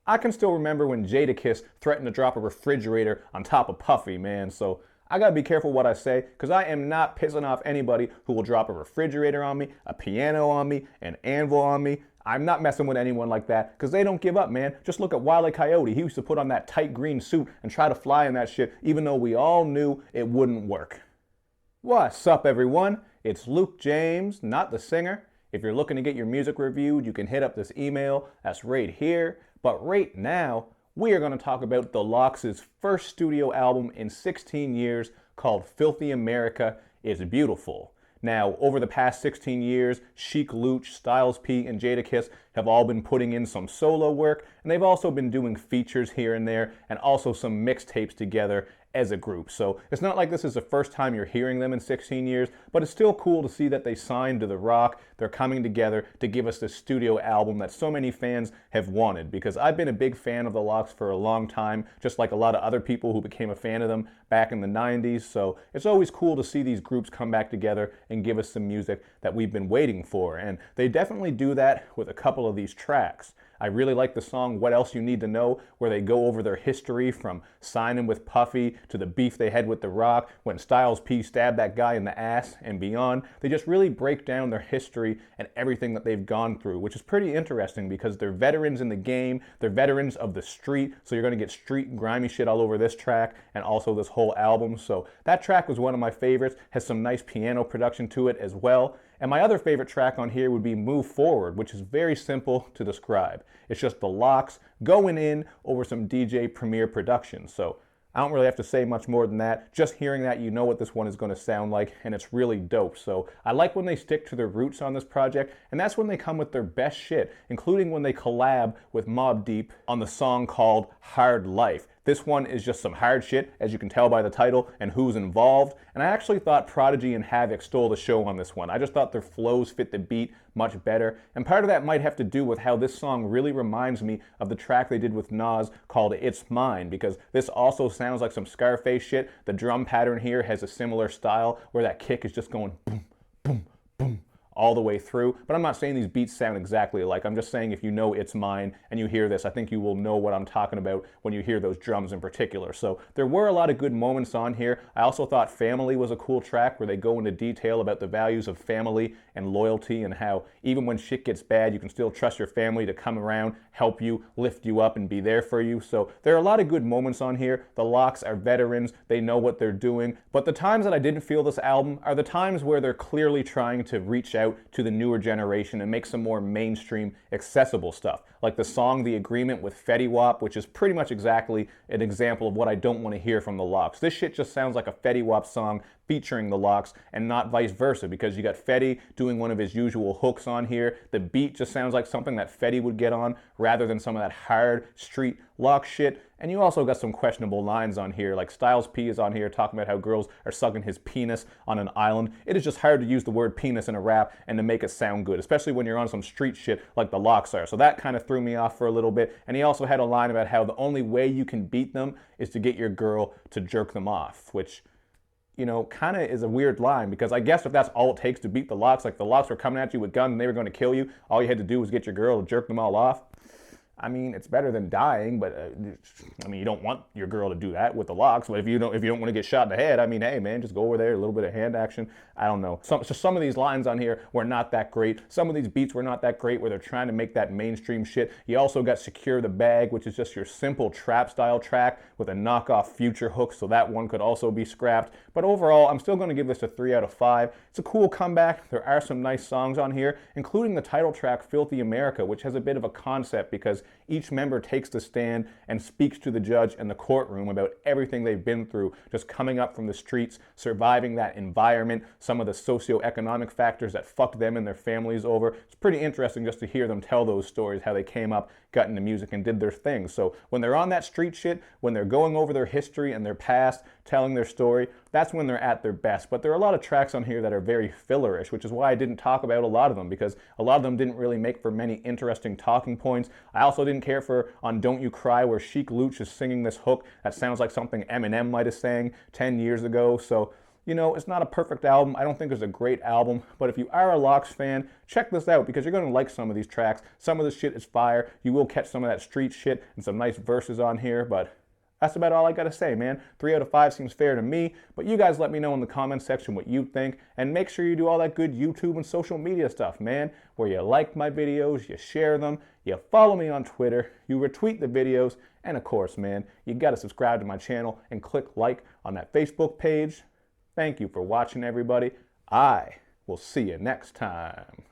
I can still remember when Jadakiss threatened to drop a refrigerator on top of Puffy, man, so I gotta be careful what I say, because I am not pissing off anybody who will drop a refrigerator on me, a piano on me, an anvil on me. I'm not messing with anyone like that, because they don't give up, man. Just look at Wile E. Coyote. He used to put on that tight green suit and try to fly in that shit, even though we all knew it wouldn't work. What's up, everyone? It's Luke James, not the singer. If you're looking to get your music reviewed, you can hit up this email. That's right here. But right now, we are going to talk about The Lox' first studio album in 16 years called Filthy America is Beautiful. Now, over the past 16 years, Sheek Louch, Styles P, and Jadakiss have all been putting in some solo work, and they've also been doing features here and there, and also some mixtapes together as a group. So it's not like this is the first time you're hearing them in 16 years, but it's still cool to see that they signed to The Rock. They're coming together to give us this studio album that so many fans have wanted, because I've been a big fan of The Lox for a long time, just like a lot of other people who became a fan of them back in the 90s. So it's always cool to see these groups come back together and give us some music that we've been waiting for. And they definitely do that with a couple of these tracks. I really like the song What Else You Need to Know, where they go over their history from signing with Puffy to the beef they had with The Rock when Styles P stabbed that guy in the ass and beyond. They just really break down their history and everything that they've gone through, which is pretty interesting because they're veterans in the game, they're veterans of the street, so you're going to get street and grimy shit all over this track and also this whole album. So that track was one of my favorites, has some nice piano production to it as well. And my other favorite track on here would be Move Forward, which is very simple to describe. It's just the Lox going in over some DJ Premier production. So I don't really have to say much more than that. Just hearing that, you know what this one is going to sound like, and it's really dope. So I like when they stick to their roots on this project, and that's when they come with their best shit, including when they collab with Mobb Deep on the song called Hard Life. This one is just some hard shit, as you can tell by the title and who's involved. And I actually thought Prodigy and Havoc stole the show on this one. I just thought their flows fit the beat much better. And part of that might have to do with how this song really reminds me of the track they did with Nas called It's Mine, because this also sounds like some Scarface shit. The drum pattern here has a similar style where that kick is just going boom, boom, boom, all the way through. But I'm not saying these beats sound exactly alike. I'm just saying if you know It's Mine and you hear this, I think you will know what I'm talking about when you hear those drums in particular. So there were a lot of good moments on here. I also thought Family was a cool track where they go into detail about the values of family and loyalty and how even when shit gets bad, you can still trust your family to come around, help you, lift you up, and be there for you. So there are a lot of good moments on here. The Lox are veterans. They know what they're doing. But the times that I didn't feel this album are the times where they're clearly trying to reach out to the newer generation and make some more mainstream, accessible stuff. Like the song The Agreement with Fetty Wap, which is pretty much exactly an example of what I don't want to hear from the Lox. This shit just sounds like a Fetty Wap song featuring the Lox and not vice versa, because you got Fetty doing one of his usual hooks on here. The beat just sounds like something that Fetty would get on rather than some of that hard street Lox shit. And you also got some questionable lines on here, like Styles P is on here talking about how girls are sucking his penis on an island. It is just hard to use the word penis in a rap and to make it sound good, especially when you're on some street shit like the Lox are. So that kind of threw me off for a little bit. And he also had a line about how the only way you can beat them is to get your girl to jerk them off, which, you know, kind of is a weird line, because I guess if that's all it takes to beat the Lox, like the Lox were coming at you with guns and they were going to kill you, all you had to do was get your girl to jerk them all off. I mean, it's better than dying, but I mean, you don't want your girl to do that with the Lox. But if you don't want to get shot in the head, I mean, hey man, just go over there, a little bit of hand action. I don't know. Some of these lines on here were not that great. Some of these beats were not that great, where they're trying to make that mainstream shit. You also got Secure the Bag, which is just your simple trap style track with a knockoff Future hook, so that one could also be scrapped. But overall, I'm still going to give this a 3 out of 5. It's a cool comeback. There are some nice songs on here, including the title track Filthy America, which has a bit of a concept because each member takes the stand and speaks to the judge in the courtroom about everything they've been through, just coming up from the streets, surviving that environment, some of the socioeconomic factors that fucked them and their families over. It's pretty interesting just to hear them tell those stories, how they came up, got into music, and did their thing. So when they're on that street shit, when they're going over their history and their past, telling their story, that's when they're at their best. But there are a lot of tracks on here that are very fillerish, which is why I didn't talk about a lot of them, because a lot of them didn't really make for many interesting talking points. I also didn't care for on Don't You Cry, where Sheek Louch is singing this hook that sounds like something Eminem might have sang 10 years ago. So You know, it's not a perfect album. I don't think it's a great album, but if you are a Lox fan, check this out because you're going to like some of these tracks. Some of the shit is fire. You will catch some of that street shit and some nice verses on here, but that's about all I gotta say, man. 3 out of 5 seems fair to me, but you guys let me know in the comment section what you think, and make sure you do all that good YouTube and social media stuff, man, where you like my videos, you share them, you follow me on Twitter, you retweet the videos, and of course, man, you gotta subscribe to my channel and click like on that Facebook page. Thank you for watching, everybody. I will see you next time.